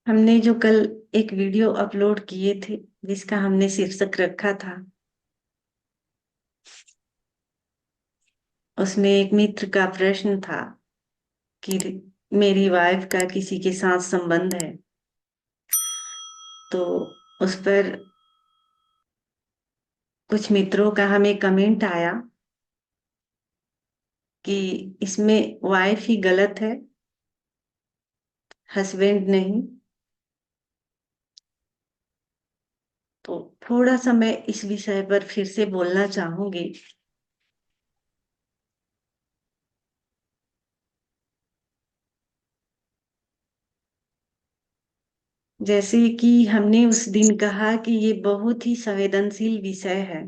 हमने जो कल एक वीडियो अपलोड किए थे जिसका हमने शीर्षक रखा था, उसमें एक मित्र का प्रश्न था कि मेरी वाइफ का किसी के साथ संबंध है। तो उस पर कुछ मित्रों का हमें कमेंट आया कि इसमें वाइफ ही गलत है, हस्बैंड नहीं। तो थोड़ा सा मैं इस विषय पर फिर से बोलना चाहूंगी। जैसे कि हमने उस दिन कहा कि ये बहुत ही संवेदनशील विषय है।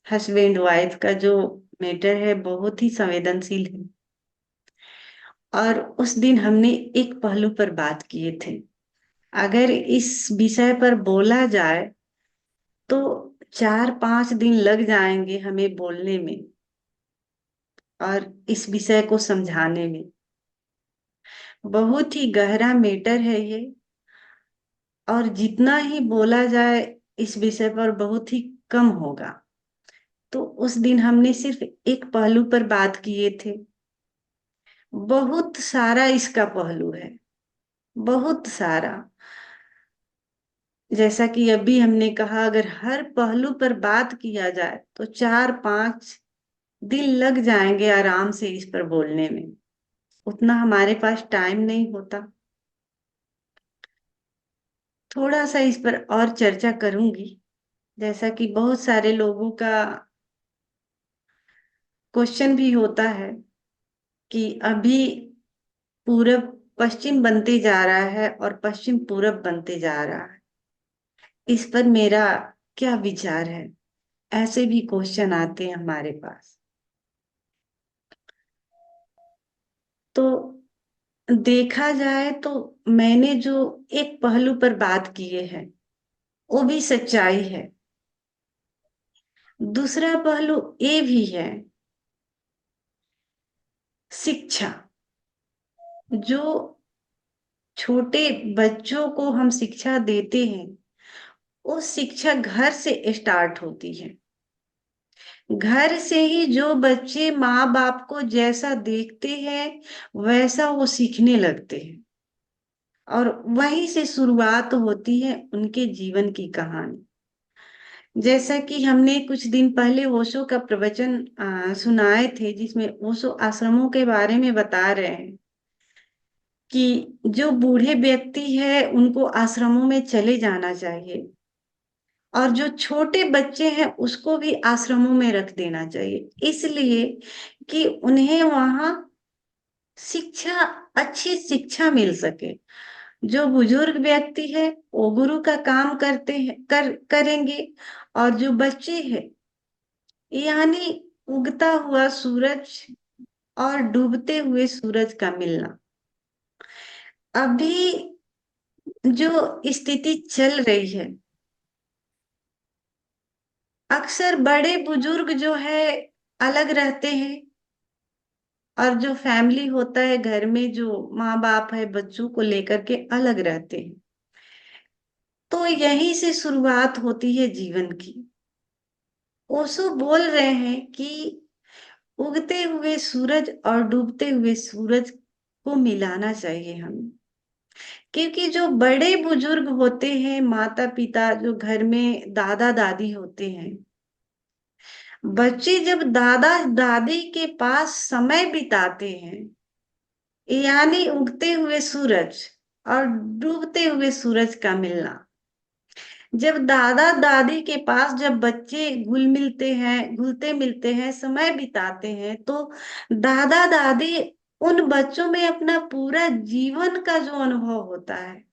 हस्बैंड वाइफ का जो मैटर है बहुत ही संवेदनशील है। और उस दिन हमने एक पहलू पर बात किए थे। अगर इस विषय पर बोला जाए तो 4-5 दिन लग जाएंगे हमें बोलने में और इस विषय को समझाने में। बहुत ही गहरा मैटर है ये, और जितना ही बोला जाए इस विषय पर बहुत ही कम होगा। तो उस दिन हमने सिर्फ एक पहलू पर बात किए थे। बहुत सारा इसका पहलू है, बहुत सारा। जैसा कि अभी हमने कहा, अगर हर पहलू पर बात किया जाए तो 4-5 दिन लग जाएंगे आराम से इस पर बोलने में। उतना हमारे पास टाइम नहीं होता। थोड़ा सा इस पर और चर्चा करूंगी। जैसा कि बहुत सारे लोगों का क्वेश्चन भी होता है कि अभी पूरब पश्चिम बनते जा रहा है और पश्चिम पूरब बनते जा रहा है, इस पर मेरा क्या विचार है। ऐसे भी क्वेश्चन आते हैं हमारे पास। तो देखा जाए तो मैंने जो एक पहलू पर बात किए है वो भी सच्चाई है। दूसरा पहलू ये भी है, शिक्षा। जो छोटे बच्चों को हम शिक्षा देते हैं वो शिक्षा घर से स्टार्ट होती है। घर से ही जो बच्चे माँ बाप को जैसा देखते हैं वैसा वो सीखने लगते हैं, और वहीं से शुरुआत होती है उनके जीवन की कहानी। जैसा कि हमने कुछ दिन पहले ओशो का प्रवचन सुनाए थे, जिसमें ओशो आश्रमों के बारे में बता रहे हैं कि जो बूढ़े व्यक्ति है उनको आश्रमों में चले जाना चाहिए, और जो छोटे बच्चे हैं उसको भी आश्रमों में रख देना चाहिए, इसलिए कि उन्हें वहां शिक्षा, अच्छी शिक्षा मिल सके। जो बुजुर्ग व्यक्ति है वो गुरु का काम करते हैं, करेंगे। और जो बच्चे हैं, यानी उगता हुआ सूरज और डूबते हुए सूरज का मिलना। अभी जो स्थिति चल रही है, अक्सर बड़े बुजुर्ग जो है अलग रहते हैं, और जो फैमिली होता है घर में जो माँ बाप है बच्चों को लेकर के अलग रहते हैं। तो यहीं से शुरुआत होती है जीवन की। ओशो बोल रहे हैं कि उगते हुए सूरज और डूबते हुए सूरज को मिलाना चाहिए हमें। क्योंकि जो बड़े बुजुर्ग होते हैं, माता पिता, जो घर में दादा दादी होते हैं, बच्चे जब दादा दादी के पास समय बिताते हैं, यानी उगते हुए सूरज और डूबते हुए सूरज का मिलना। जब दादा दादी के पास जब बच्चे घुल मिलते हैं, घुलते मिलते हैं, समय बिताते हैं, तो दादा दादी उन बच्चों में अपना पूरा जीवन का जो अनुभव होता है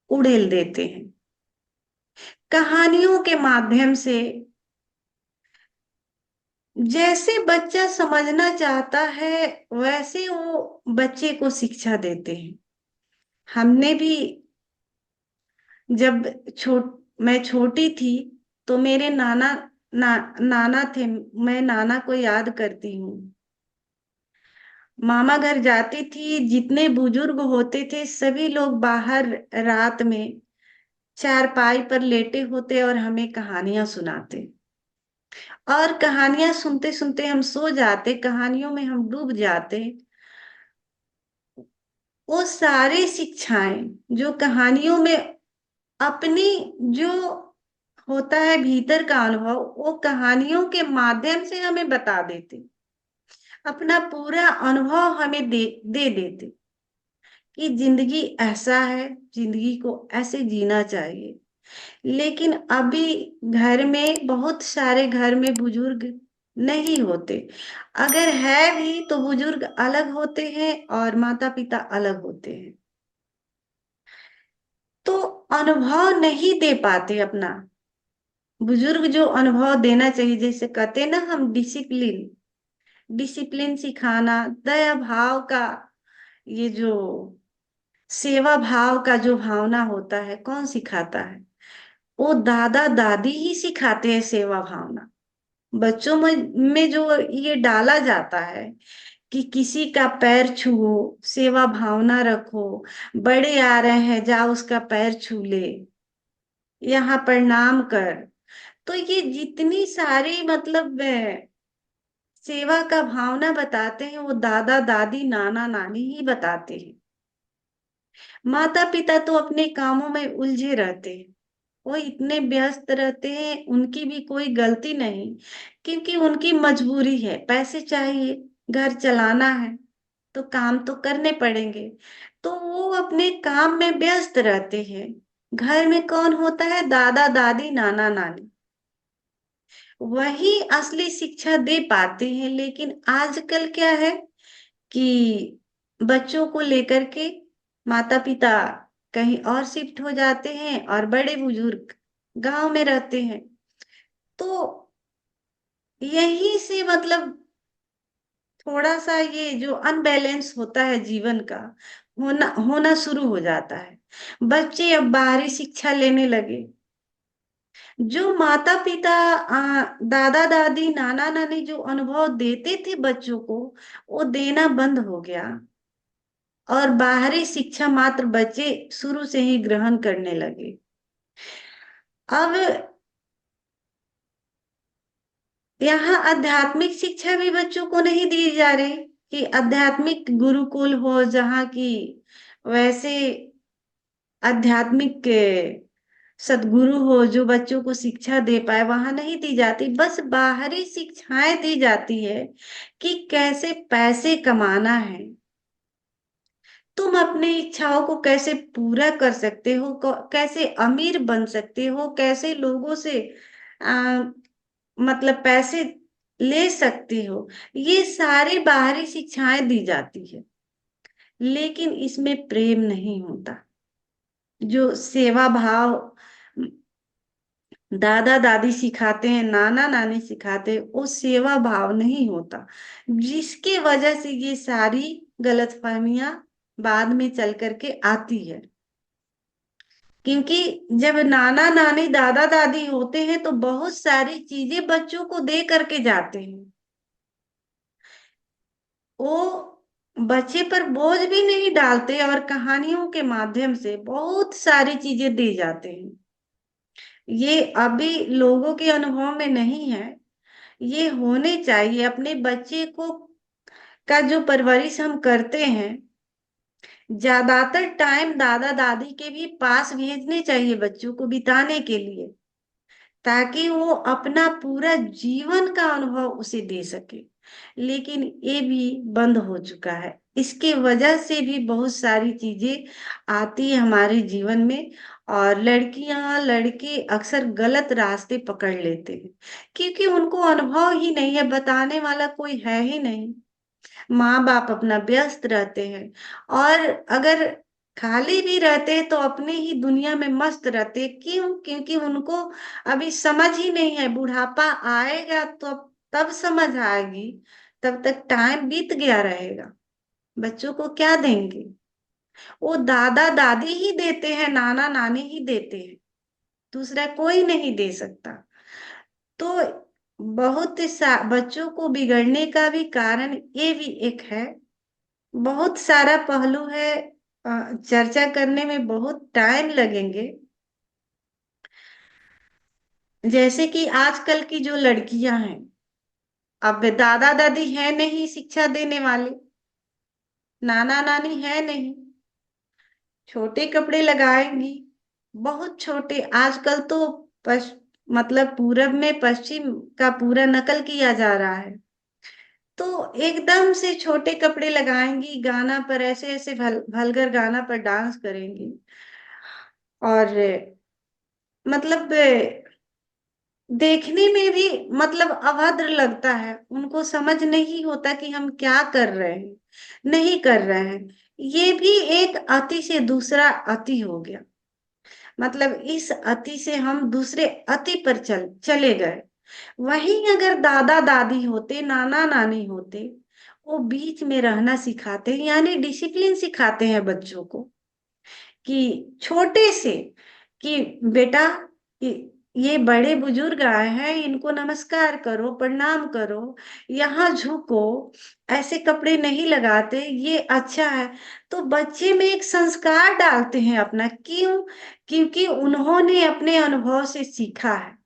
उड़ेल देते हैं कहानियों के माध्यम से। जैसे बच्चा समझना चाहता है वैसे वो बच्चे को शिक्षा देते हैं। हमने भी जब मैं छोटी थी तो मेरे नाना थे। मैं नाना को याद करती हूँ। मामा घर जाती थी, जितने बुजुर्ग होते थे सभी लोग बाहर रात में चारपाई पर लेटे होते और हमें कहानियां सुनाते। और कहानियां सुनते सुनते हम सो जाते, कहानियों में हम डूब जाते। वो सारी शिक्षाएं जो कहानियों में अपनी जो होता है भीतर का अनुभव, वो कहानियों के माध्यम से हमें बता देते, अपना पूरा अनुभव हमें दे देते कि जिंदगी ऐसा है, जिंदगी को ऐसे जीना चाहिए। लेकिन अभी घर में बहुत सारे घर में बुजुर्ग नहीं होते। अगर है भी तो बुजुर्ग अलग होते हैं और माता पिता अलग होते हैं, तो अनुभव नहीं दे पाते अपना। बुजुर्ग जो अनुभव देना चाहिए, जैसे कहते हैं ना हम, डिसिप्लिन, डिसिप्लिन सिखाना, दया भाव का, ये जो सेवा भाव का जो भावना होता है, कौन सिखाता है? वो दादा दादी ही सिखाते हैं सेवा भावना। बच्चों में जो ये डाला जाता है कि किसी का पैर छुओ, सेवा भावना रखो, बड़े आ रहे हैं जाओ उसका पैर छू ले, यहाँ प्रणाम कर। तो ये जितनी सारी मतलब सेवा का भावना बताते हैं, वो दादा दादी नाना नानी ही बताते हैं। माता पिता तो अपने कामों में उलझे रहते हैं, वो इतने व्यस्त रहते हैं, उनकी भी कोई गलती नहीं, क्योंकि उनकी मजबूरी है, पैसे चाहिए, घर चलाना है, तो काम तो करने पड़ेंगे। तो वो अपने काम में व्यस्त रहते हैं। घर में कौन होता है? दादा दादी नाना नानी, वही असली शिक्षा दे पाते हैं। लेकिन आजकल क्या है कि बच्चों को लेकर के माता पिता कहीं और शिफ्ट हो जाते हैं और बड़े बुजुर्ग गांव में रहते हैं। तो यहीं से मतलब थोड़ा सा ये जो अनबैलेंस होता है जीवन का, होना होना शुरू हो जाता है। बच्चे अब बाहरी शिक्षा लेने लगे। जो माता पिता दादा दादी नाना नानी जो अनुभव देते थे बच्चों को, वो देना बंद हो गया और बाहरी शिक्षा मात्र बच्चे शुरू से ही ग्रहण करने लगे। अब यहाँ आध्यात्मिक शिक्षा भी बच्चों को नहीं दी जा रही कि आध्यात्मिक गुरुकुल हो जहाँ की वैसे आध्यात्मिक सदगुरु हो जो बच्चों को शिक्षा दे पाए, वहां नहीं दी जाती। बस बाहरी शिक्षाएं दी जाती है कि कैसे पैसे कमाना है, तुम अपनी इच्छाओं को कैसे पूरा कर सकते हो, कैसे अमीर बन सकते हो, कैसे लोगों से आ, मतलब पैसे ले सकते हो। ये सारी बाहरी शिक्षाएं दी जाती है, लेकिन इसमें प्रेम नहीं होता। जो सेवा भाव दादा दादी सिखाते हैं, नाना नानी सिखाते हैं, वो सेवा भाव नहीं होता, जिसके वजह से ये सारी गलतफहमियां बाद में चल करके आती है। क्योंकि जब नाना नानी दादा दादी होते हैं तो बहुत सारी चीजें बच्चों को दे करके जाते हैं। वो बच्चे पर बोझ भी नहीं डालते और कहानियों के माध्यम से बहुत सारी चीजें दे जाते हैं। ये अभी लोगों के अनुभव में नहीं है, ये होने चाहिए। अपने बच्चे को का जो परवरिश हम करते हैं, ज्यादातर टाइम दादा दादी के भी पास भेजने चाहिए बच्चों को बिताने के लिए, ताकि वो अपना पूरा जीवन का अनुभव उसे दे सके। लेकिन ये भी बंद हो चुका है। इसके वजह से भी बहुत सारी चीजें आती है हमारे जीवन में, और लड़कियां लड़के अक्सर गलत रास्ते पकड़ लेते हैं, क्योंकि उनको अनुभव ही नहीं है, बताने वाला कोई है ही नहीं। माँ बाप अपना व्यस्त रहते हैं, और अगर खाली भी रहते हैं तो अपने ही दुनिया में मस्त रहते हैं। क्यों? क्योंकि उनको अभी समझ ही नहीं है। बुढ़ापा आएगा तो तब समझ आएगी, तब तक टाइम बीत गया रहेगा। बच्चों को क्या देंगे? वो दादा दादी ही देते हैं, नाना नानी ही देते हैं, दूसरा कोई नहीं दे सकता। तो बहुत सा बच्चों को बिगड़ने का भी कारण ये भी एक है बहुत सारा पहलू है, चर्चा करने में बहुत टाइम लगेंगे। जैसे कि आजकल की जो लड़कियां हैं, अब दादा दादी है नहीं शिक्षा देने वाले, नाना नानी है नहीं, छोटे कपड़े लगाएंगी, बहुत छोटे। आजकल तो पश, मतलब पूरब में पश्चिम का पूरा नकल किया जा रहा है। तो एकदम से छोटे कपड़े लगाएंगी, गाना पर ऐसे ऐसे भलगर गाना पर डांस करेंगी, और मतलब देखने में भी मतलब अभद्र लगता है। उनको समझ नहीं होता कि हम क्या कर रहे हैं, नहीं कर रहे हैं। ये भी एक अति से दूसरा अति हो गया। मतलब इस अति से हम दूसरे अति पर चले गए। वहीं अगर दादा दादी होते, नाना नानी होते, वो बीच में रहना सिखाते हैं, यानी डिसिप्लिन सिखाते हैं बच्चों को, कि छोटे से, कि बेटा, ये बड़े बुजुर्ग आए हैं, इनको नमस्कार करो, प्रणाम करो, यहाँ झुको, ऐसे कपड़े नहीं लगाते, ये अच्छा है। तो बच्चे में एक संस्कार डालते हैं अपना। क्यों? क्योंकि उन्होंने अपने अनुभव से सीखा है,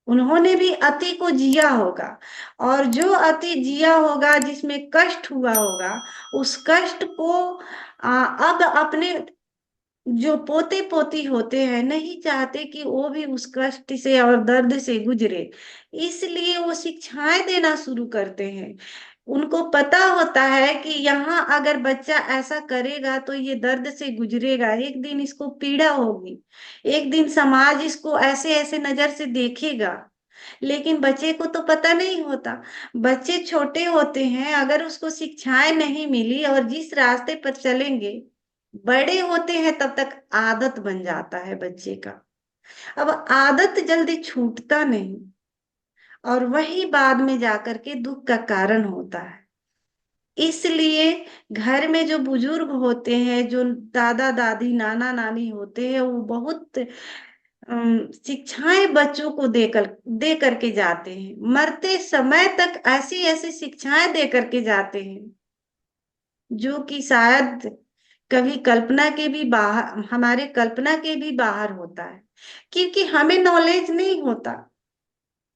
उन्होंने भी अति को जिया होगा। और जो अति जिया होगा, जिसमें कष्ट हुआ होगा, उस कष्ट को अब अपने जो पोते पोती होते हैं, नहीं चाहते कि वो भी उस कष्ट से और दर्द से गुजरे। इसलिए वो शिक्षाएं देना शुरू करते हैं। उनको पता होता है कि यहाँ अगर बच्चा ऐसा करेगा तो ये दर्द से गुजरेगा, एक दिन इसको पीड़ा होगी, एक दिन समाज इसको ऐसे ऐसे नजर से देखेगा। लेकिन बच्चे को तो पता नहीं होता। बच्चे छोटे होते हैं, अगर उसको शिक्षाएं नहीं मिली और जिस रास्ते पर चलेंगे, बड़े होते हैं तब तक आदत बन जाता है बच्चे का। अब आदत जल्दी छूटता नहीं, और वही बाद में जाकर के दुख का कारण होता है। इसलिए घर में जो बुजुर्ग होते हैं, जो दादा दादी नाना नानी होते हैं, वो बहुत शिक्षाएं बच्चों को दे करके जाते हैं। मरते समय तक ऐसी ऐसी शिक्षाएं दे करके जाते हैं, जो कि शायद कभी कल्पना के भी बाहर, हमारे कल्पना के भी बाहर होता है। क्योंकि हमें नॉलेज नहीं होता,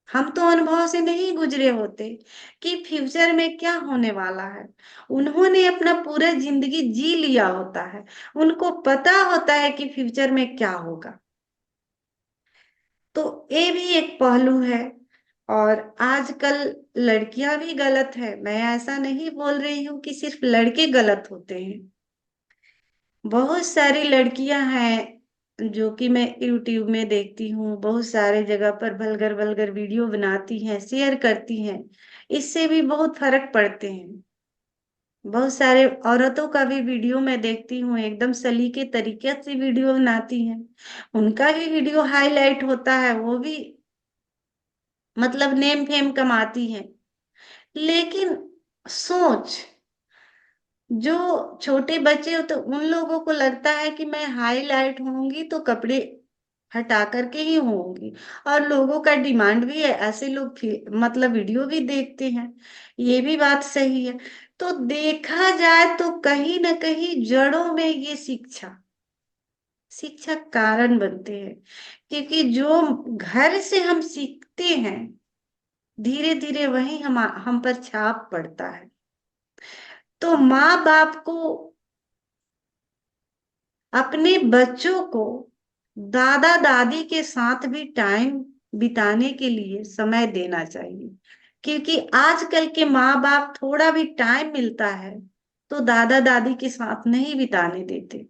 हम तो अनुभव से नहीं गुजरे होते कि फ्यूचर में क्या होने वाला है। उन्होंने अपना पूरा जिंदगी जी लिया होता है, उनको पता होता है कि फ्यूचर में क्या होगा। तो ये भी एक पहलू है। और आजकल लड़कियां भी गलत है, मैं ऐसा नहीं बोल रही हूँ कि सिर्फ लड़के गलत होते हैं। बहुत सारी लड़कियां हैं जो कि मैं यूट्यूब में देखती हूँ, बहुत सारे जगह पर वल्गर वल्गर वीडियो बनाती हैं, शेयर करती हैं। इससे भी बहुत फर्क पड़ते हैं। बहुत सारे औरतों का भी वीडियो मैं देखती हूँ, एकदम सलीके तरीके से वीडियो बनाती हैं, उनका भी वीडियो हाईलाइट होता है, वो भी मतलब नेम फेम कमाती हैं। लेकिन सोच, जो छोटे बच्चे हो तो उन लोगों को लगता है कि मैं हाईलाइट होंगी तो कपड़े हटा करके ही होंगी। और लोगों का डिमांड भी है, ऐसे लोग मतलब वीडियो भी देखते हैं। ये भी बात सही है। तो देखा जाए तो कहीं ना कहीं जड़ों में ये शिक्षा शिक्षा कारण बनते हैं। क्योंकि जो घर से हम सीखते हैं, धीरे धीरे वही हम पर छाप पड़ता है। तो माँ बाप को अपने बच्चों को दादा दादी के साथ भी टाइम बिताने के लिए समय देना चाहिए। क्योंकि आजकल के माँ बाप थोड़ा भी टाइम मिलता है तो दादा दादी के साथ नहीं बिताने देते,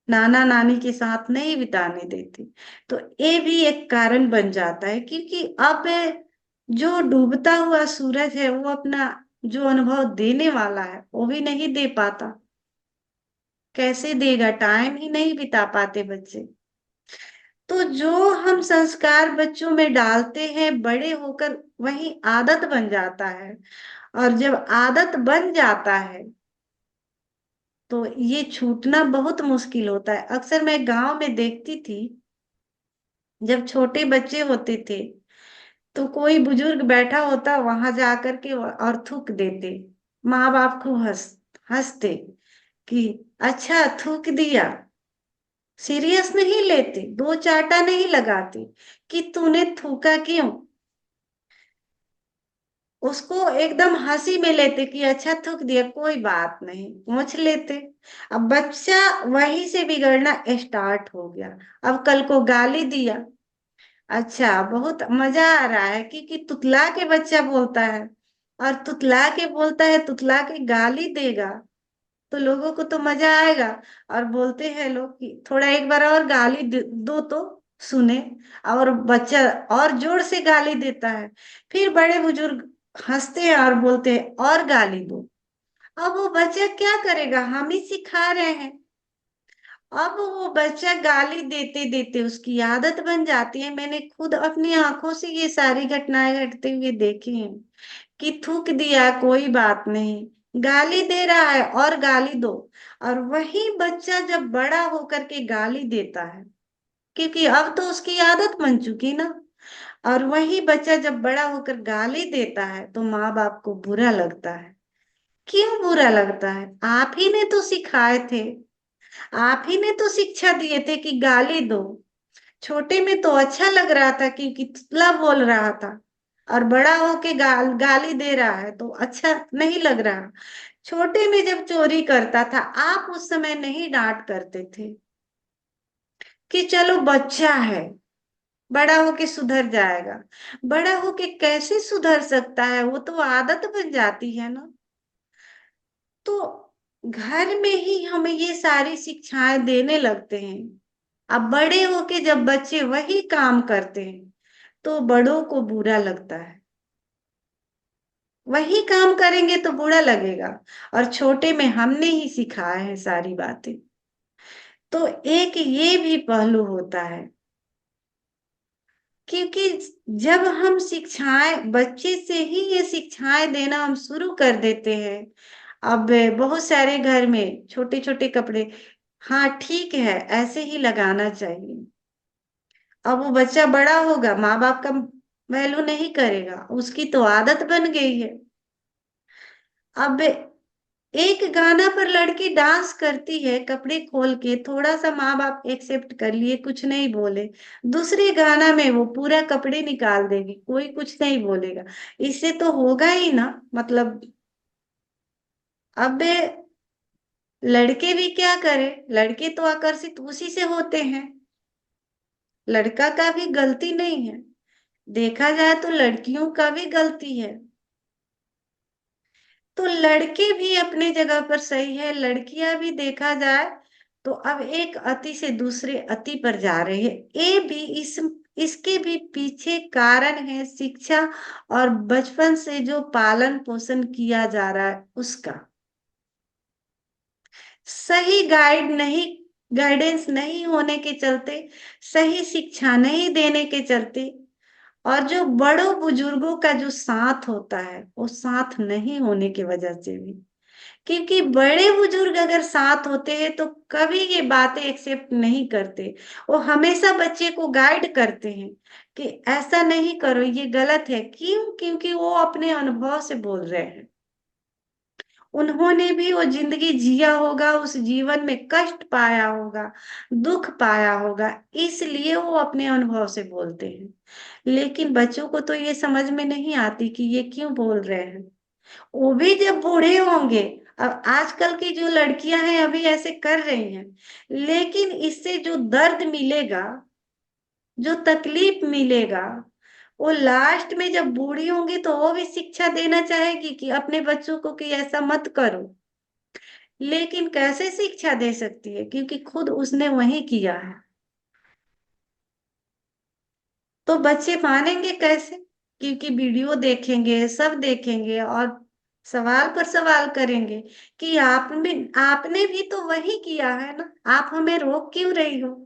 नाना नानी के साथ नहीं बिताने देते। तो ये भी एक कारण बन जाता है। क्योंकि अब जो डूबता हुआ सूरज है, वो अपना जो अनुभव देने वाला है वो भी नहीं दे पाता। कैसे देगा? टाइम ही नहीं बिता पाते बच्चे। तो जो हम संस्कार बच्चों में डालते हैं, बड़े होकर वही आदत बन जाता है। और जब आदत बन जाता है तो ये छूटना बहुत मुश्किल होता है। अक्सर मैं गांव में देखती थी, जब छोटे बच्चे होते थे तो कोई बुजुर्ग बैठा होता, वहां जा करके और थूक देते, माँ बाप को हंसते कि अच्छा थूक दिया, सीरियस नहीं लेते, दो चांटा नहीं लगाते कि तूने थूका क्यों, उसको एकदम हंसी में लेते कि अच्छा थूक दिया कोई बात नहीं, पूछ लेते। अब बच्चा वहीं से बिगड़ना स्टार्ट हो गया। अब कल को गाली दिया, अच्छा बहुत मजा आ रहा है क्योंकि तुतला के बच्चा बोलता है, और तुतला के बोलता है, तुतला के गाली देगा तो लोगों को तो मजा आएगा। और बोलते हैं लोग कि थोड़ा एक बार और गाली दो तो सुने, और बच्चा और जोर से गाली देता है। फिर बड़े बुजुर्ग हंसते हैं और बोलते हैं और गाली दो। अब वो बच्चा क्या करेगा, हम ही सिखा रहे हैं। अब वो बच्चा गाली देते देते उसकी आदत बन जाती है। मैंने खुद अपनी आंखों से ये सारी घटनाएं घटते हुए देखी हैं कि थूक दिया कोई बात नहीं, गाली दे रहा है और गाली दो। और वही बच्चा जब बड़ा होकर के गाली देता है, क्योंकि अब तो उसकी आदत बन चुकी ना, और वही बच्चा जब बड़ा होकर गाली देता है तो माँ बाप को बुरा लगता है। क्यों बुरा लगता है, आप ही ने तो सिखाए थे, आप ही ने तो शिक्षा दिए थे कि गाली दो। छोटे में तो अच्छा लग रहा था क्योंकि तुतला बोल रहा था, और बड़ा होके गाली दे रहा है तो अच्छा नहीं लग रहा। छोटे में जब चोरी करता था आप उस समय नहीं डांट करते थे कि चलो बच्चा है, बड़ा होके सुधर जाएगा। बड़ा होके कैसे सुधर सकता है, वो तो आदत बन जाती है ना। तो घर में ही हमें ये सारी शिक्षाएं देने लगते हैं। अब बड़े होके जब बच्चे वही काम करते हैं तो बड़ों को बुरा लगता है, वही काम करेंगे तो बुरा लगेगा। और छोटे में हमने ही सिखाए हैं सारी बातें। तो एक ये भी पहलू होता है, क्योंकि जब हम शिक्षाएं बच्चे से ही ये शिक्षाएं देना हम शुरू कर देते हैं। अब बहुत सारे घर में छोटे छोटे कपड़े, हाँ ठीक है ऐसे ही लगाना चाहिए। अब वो बच्चा बड़ा होगा, माँ बाप का वैल्यू नहीं करेगा, उसकी तो आदत बन गई है। अब एक गाना पर लड़की डांस करती है कपड़े खोल के, थोड़ा सा माँ बाप एक्सेप्ट कर लिए, कुछ नहीं बोले। दूसरे गाना में वो पूरा कपड़े निकाल देगी, कोई कुछ नहीं बोलेगा। इससे तो होगा ही ना, मतलब। अब लड़के भी क्या करें, लड़के तो आकर्षित उसी से होते हैं, लड़का का भी गलती नहीं है। देखा जाए तो लड़कियों का भी गलती है। तो लड़के भी अपने जगह पर सही है, लड़कियां भी देखा जाए तो अब एक अति से दूसरे अति पर जा रहे हैं। ये भी इसके भी पीछे कारण है शिक्षा, और बचपन से जो पालन पोषण किया जा रहा है उसका सही गाइडेंस नहीं होने के चलते, सही शिक्षा नहीं देने के चलते, और जो बड़ों बुजुर्गों का जो साथ होता है वो साथ नहीं होने की वजह से भी। क्योंकि बड़े बुजुर्ग अगर साथ होते हैं तो कभी ये बातें एक्सेप्ट नहीं करते। वो हमेशा बच्चे को गाइड करते हैं कि ऐसा नहीं करो, ये गलत है। क्यों, क्योंकि वो अपने अनुभव से बोल रहे हैं, उन्होंने भी वो जिंदगी जिया होगा, उस जीवन में कष्ट पाया होगा, दुख पाया होगा, इसलिए वो अपने अनुभव से बोलते हैं। लेकिन बच्चों को तो ये समझ में नहीं आती कि ये क्यों बोल रहे हैं। वो भी जब बूढ़े होंगे, अब आजकल की जो लड़कियां हैं अभी ऐसे कर रही हैं, लेकिन इससे जो दर्द मिलेगा, जो तकलीफ मिलेगा, वो लास्ट में जब बूढ़ी होंगी तो वो भी शिक्षा देना चाहेगी कि अपने बच्चों को कि ऐसा मत करो। लेकिन कैसे शिक्षा दे सकती है, क्योंकि खुद उसने वही किया है। तो बच्चे मानेंगे कैसे, क्योंकि वीडियो देखेंगे, सब देखेंगे, और सवाल पर सवाल करेंगे कि आपने भी तो वही किया है ना, आप हमें रोक क्यों रही हो।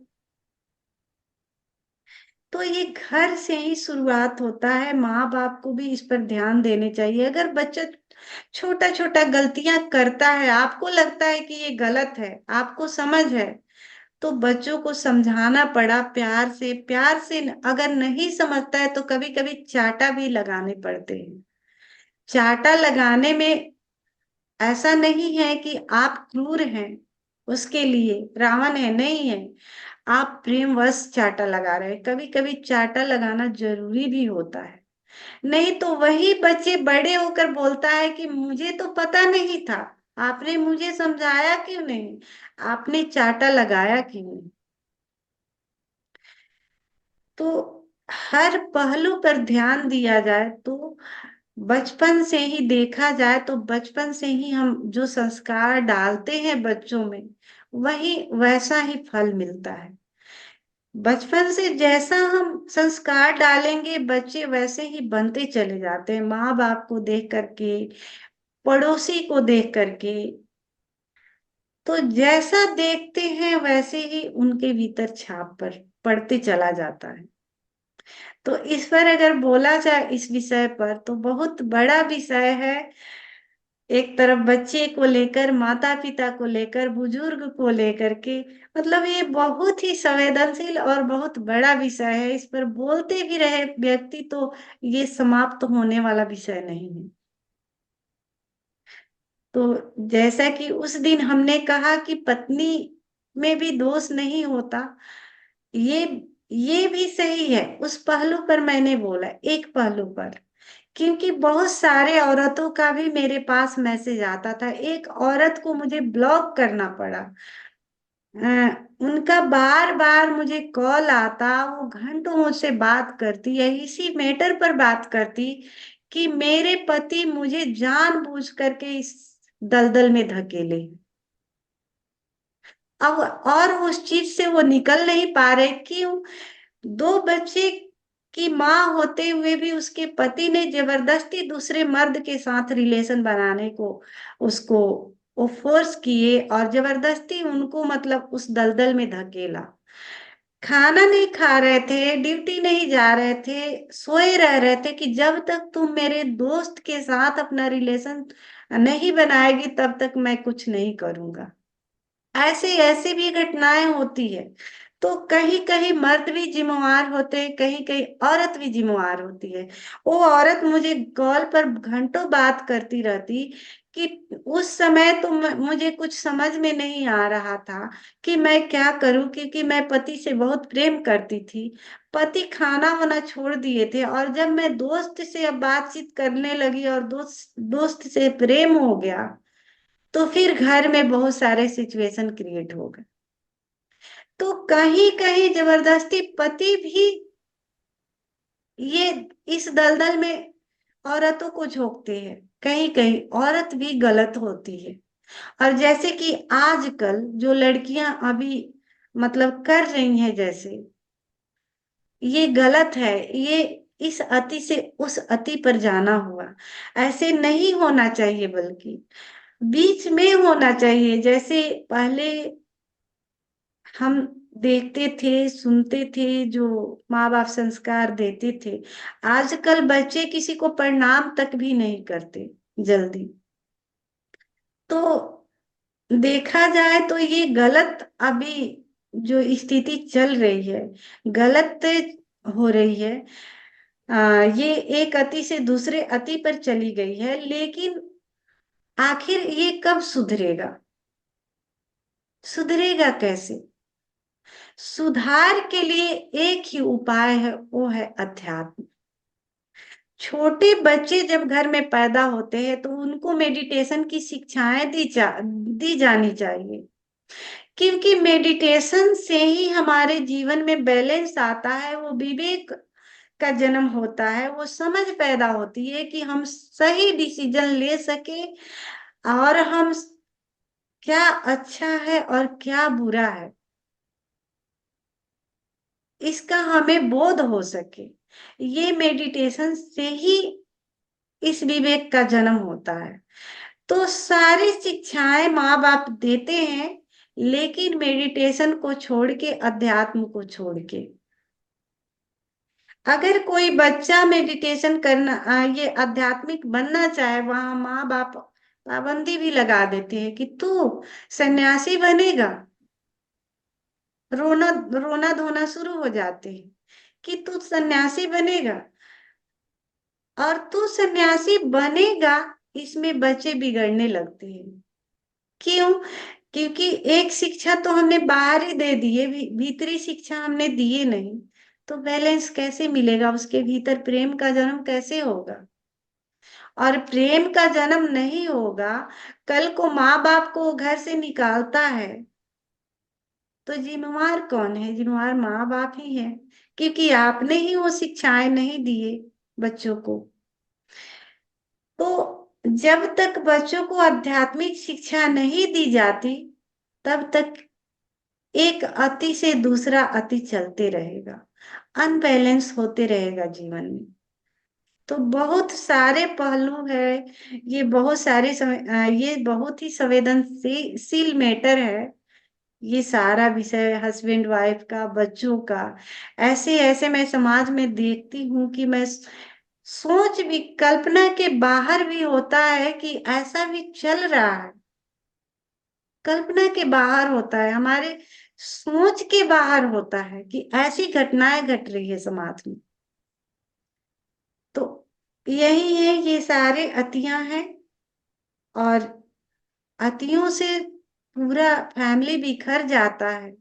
तो ये घर से ही शुरुआत होता है, माँ बाप को भी इस पर ध्यान देने चाहिए। अगर बच्चा छोटा छोटा गलतियां करता है, आपको लगता है कि ये गलत है, आपको समझ है, तो बच्चों को समझाना पड़ा प्यार से। प्यार से अगर नहीं समझता है तो कभी कभी चाटा भी लगाने पड़ते हैं। चाटा लगाने में ऐसा नहीं है कि आप क्रूर हैं, उसके लिए रावण है, नहीं है। आप प्रेमवश चाटा लगा रहे हैं। कभी कभी चाटा लगाना जरूरी भी होता है। नहीं तो वही बच्चे बड़े होकर बोलता है कि मुझे तो पता नहीं था, आपने मुझे समझाया क्यों नहीं, आपने चाटा लगाया क्यों नहीं। तो हर पहलू पर ध्यान दिया जाए तो बचपन से ही देखा जाए तो बचपन से ही हम जो संस्कार डालते हैं बच्चों में, वही वैसा ही फल मिलता है। बचपन से जैसा हम संस्कार डालेंगे बच्चे वैसे ही बनते चले जाते हैं, माँ बाप को देख करके, पड़ोसी को देख करके। तो जैसा देखते हैं वैसे ही उनके भीतर छाप पर पड़ते चला जाता है। तो इस पर अगर बोला जाए इस विषय पर तो बहुत बड़ा विषय है। एक तरफ बच्चे को लेकर, माता पिता को लेकर, बुजुर्ग को लेकर के, मतलब ये बहुत ही संवेदनशील और बहुत बड़ा विषय है। इस पर बोलते भी रहे व्यक्ति तो ये समाप्त होने वाला विषय नहीं है। तो जैसा कि उस दिन हमने कहा कि पत्नी में भी दोष नहीं होता, ये ये भी सही है। उस पहलू पर मैंने बोला, एक पहलू पर, क्योंकि बहुत सारे औरतों का भी मेरे पास मैसेज आता था। एक औरत को मुझे ब्लॉक करना पड़ा। उनका बार बार मुझे कॉल आता, वो घंटों मुझसे बात करती है, इसी मैटर पर बात करती कि मेरे पति मुझे जानबूझ करके इस दलदल में धकेले। अब और उस चीज से वो निकल नहीं पा रहे। क्यों? दो बच्चे की माँ होते हुए भी उसके पति ने जबरदस्ती दूसरे मर्द के साथ रिलेशन बनाने को उसको वो फोर्स किए और जबरदस्ती उनको मतलब उस दलदल में धकेला। खाना नहीं खा रहे थे, ड्यूटी नहीं जा रहे थे, सोए रह रहे थे कि जब तक तुम मेरे दोस्त के साथ अपना रिलेशन नहीं बनाएगी तब तक मैं कुछ नहीं करूंगा। ऐसे ऐसी भी घटनाएं होती है। तो कहीं कहीं मर्द भी जिम्मेवार होते हैं, कहीं कहीं औरत भी जिम्मेवार होती है। वो औरत मुझे कॉल पर घंटों बात करती रहती कि उस समय तो मुझे कुछ समझ में नहीं आ रहा था कि मैं क्या करूं, क्योंकि मैं पति से बहुत प्रेम करती थी। पति खाना वाना छोड़ दिए थे और जब मैं दोस्त से अब बातचीत करने लगी और दोस्त दोस्त से प्रेम हो गया तो फिर घर में बहुत सारे सिचुएशन क्रिएट हो गए। तो कहीं कहीं जबरदस्ती पति भी ये इस दलदल में औरतों को झोंकते हैं। कहीं कहीं औरत भी गलत होती है। और जैसे कि आजकल जो लड़कियां अभी मतलब कर रही हैं, जैसे ये गलत है। ये इस अति से उस अति पर जाना हुआ, ऐसे नहीं होना चाहिए, बल्कि बीच में होना चाहिए। जैसे पहले हम देखते थे, सुनते थे, जो माँ बाप संस्कार देते थे, आजकल बच्चे किसी को प्रणाम तक भी नहीं करते जल्दी। तो देखा जाए तो ये गलत अभी जो स्थिति चल रही है, गलत हो रही है। ये एक अति से दूसरे अति पर चली गई है, लेकिन आखिर ये कब सुधरेगा? सुधरेगा कैसे? सुधार के लिए एक ही उपाय है, वो है अध्यात्म। छोटे बच्चे जब घर में पैदा होते हैं तो उनको मेडिटेशन की शिक्षाएं दी जानी चाहिए। क्योंकि मेडिटेशन से ही हमारे जीवन में बैलेंस आता है, वो विवेक का जन्म होता है, वो समझ पैदा होती है कि हम सही डिसीजन ले सके और हम क्या अच्छा है और क्या बुरा है इसका हमें बोध हो सके। ये मेडिटेशन से ही इस विवेक का जन्म होता है। तो सारी शिक्षाएं माँ बाप देते हैं, लेकिन मेडिटेशन को छोड़ के, अध्यात्म को छोड़ के। अगर कोई बच्चा मेडिटेशन करना ये आध्यात्मिक बनना चाहे, वहां माँ बाप पाबंदी भी लगा देते हैं कि तू सन्यासी बनेगा। रोना रोना धोना शुरू हो जाते हैं कि तू सन्यासी बनेगा, और तू सन्यासी बनेगा इसमें बच्चे बिगड़ने लगते हैं। क्यों? क्योंकि एक शिक्षा तो हमने बाहर ही दे दी है, भीतरी शिक्षा हमने दिए नहीं, तो बैलेंस कैसे मिलेगा? उसके भीतर प्रेम का जन्म कैसे होगा? और प्रेम का जन्म नहीं होगा, कल को माँ बाप को घर से निकालता है, तो जिम्मेवार कौन है? जिम्मेवार माँ बाप ही है, क्योंकि आपने ही वो शिक्षाएं नहीं दिए बच्चों को। तो जब तक बच्चों को आध्यात्मिक शिक्षा नहीं दी जाती, तब तक एक अति से दूसरा अति चलते रहेगा, अनबैलेंस होते रहेगा जीवन में। तो बहुत सारे पहलू है, ये बहुत सारे ये बहुत ही संवेदनशील मैटर है, ये सारा विषय हस्बैंड वाइफ का, बच्चों का। ऐसे ऐसे मैं समाज में देखती हूँ कि मैं सोच भी, कल्पना के बाहर भी होता है कि ऐसा भी चल रहा है। कल्पना के बाहर होता है, हमारे सोच के बाहर होता है कि ऐसी घटनाएं घट रही है समाज में। तो यही है, ये सारे अतियां हैं, और अतियों से पूरा फैमिली बिखर जाता है।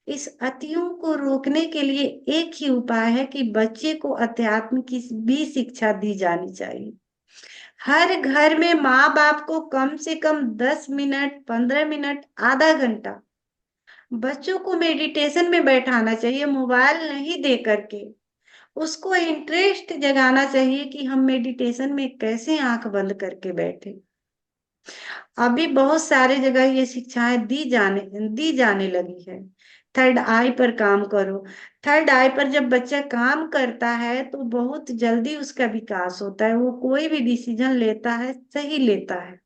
इस अतियों को रोकने के लिए एक ही उपाय है कि बच्चे को अध्यात्म की भी शिक्षा दी जानी चाहिए। हर घर में माँ बाप को कम से कम 10 मिनट, 15 मिनट, आधा घंटा बच्चों को मेडिटेशन में बैठाना चाहिए, मोबाइल नहीं दे करके। उसको इंटरेस्ट जगाना चाहिए कि हम मेडिटेशन में कैसे आंख बंद करके बैठे। अभी बहुत सारे जगह ये शिक्षाएं दी जाने लगी है। थर्ड आई पर काम करो। थर्ड आई पर जब बच्चा काम करता है तो बहुत जल्दी उसका विकास होता है, वो कोई भी डिसीजन लेता है सही लेता है।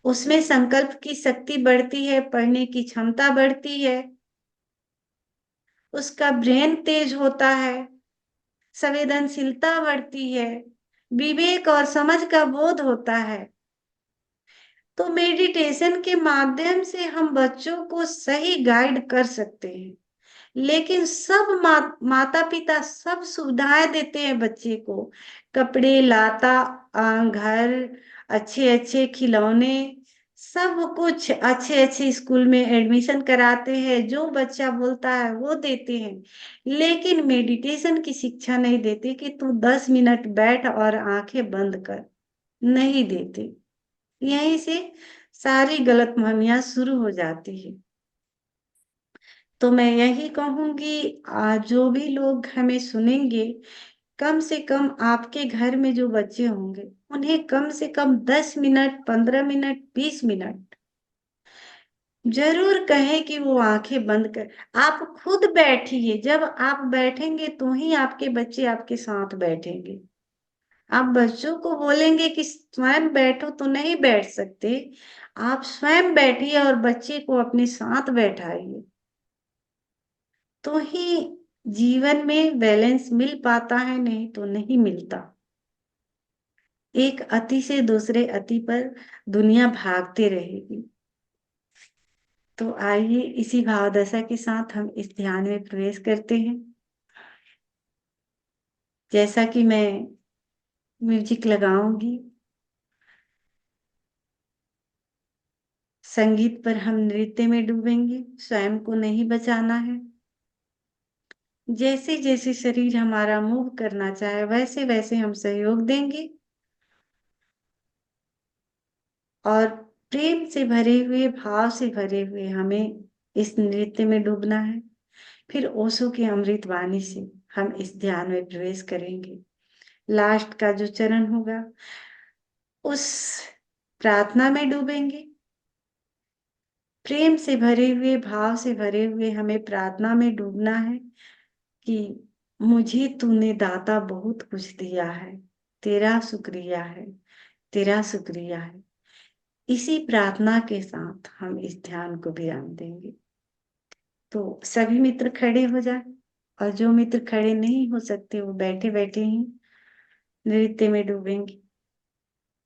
उसमें संकल्प की शक्ति बढ़ती है, पढ़ने की क्षमता बढ़ती है, उसका ब्रेन तेज होता है, संवेदनशीलता बढ़ती है, विवेक और समझ का बोध होता है। तो मेडिटेशन के माध्यम से हम बच्चों को सही गाइड कर सकते हैं। लेकिन सब माता पिता सब सुविधाएं देते हैं बच्चे को, कपड़े, लाता, घर, अच्छे अच्छे खिलौने, सब कुछ, अच्छे अच्छे स्कूल में एडमिशन कराते हैं, जो बच्चा बोलता है वो देते हैं। लेकिन मेडिटेशन की शिक्षा नहीं देते कि तू 10 मिनट बैठ और आंखें बंद कर, नहीं देते। यहीं से सारी गलतफहमियां शुरू हो जाती है। तो मैं यही कहूंगी, जो भी लोग हमें सुनेंगे, कम से कम आपके घर में जो बच्चे होंगे, उन्हें कम से कम 10 मिनट, 15 मिनट, 20 मिनट जरूर कहें कि वो आंखें बंद कर। आप खुद बैठिए, जब आप बैठेंगे तो ही आपके बच्चे आपके साथ बैठेंगे। आप बच्चों को बोलेंगे कि स्वयं बैठो तो नहीं बैठ सकते, आप स्वयं बैठिए और बच्चे को अपने साथ बैठाइए, तो ही जीवन में बैलेंस मिल पाता है, नहीं तो नहीं मिलता। एक अति से दूसरे अति पर दुनिया भागते रहेगी। तो आइए इसी भावदशा के साथ हम इस ध्यान में प्रवेश करते हैं। जैसा कि मैं म्यूजिक लगाऊंगी, संगीत पर हम नृत्य में डूबेंगे, स्वयं को नहीं बचाना है। जैसे जैसे शरीर हमारा मूव करना चाहे वैसे वैसे हम सहयोग देंगे, और प्रेम से भरे हुए, भाव से भरे हुए हमें इस नृत्य में डूबना है। फिर ओशो की अमृत वाणी से हम इस ध्यान में प्रवेश करेंगे। लास्ट का जो चरण होगा, उस प्रार्थना में डूबेंगे। प्रेम से भरे हुए, भाव से भरे हुए हमें प्रार्थना में डूबना है कि मुझे तूने दाता बहुत कुछ दिया है, तेरा शुक्रिया है, तेरा शुक्रिया है। इसी प्रार्थना के साथ हम इस ध्यान को विराम देंगे। तो सभी मित्र खड़े हो जाए, और जो मित्र खड़े नहीं हो सकते वो बैठे बैठे ही नृत्य में डूबेंगे।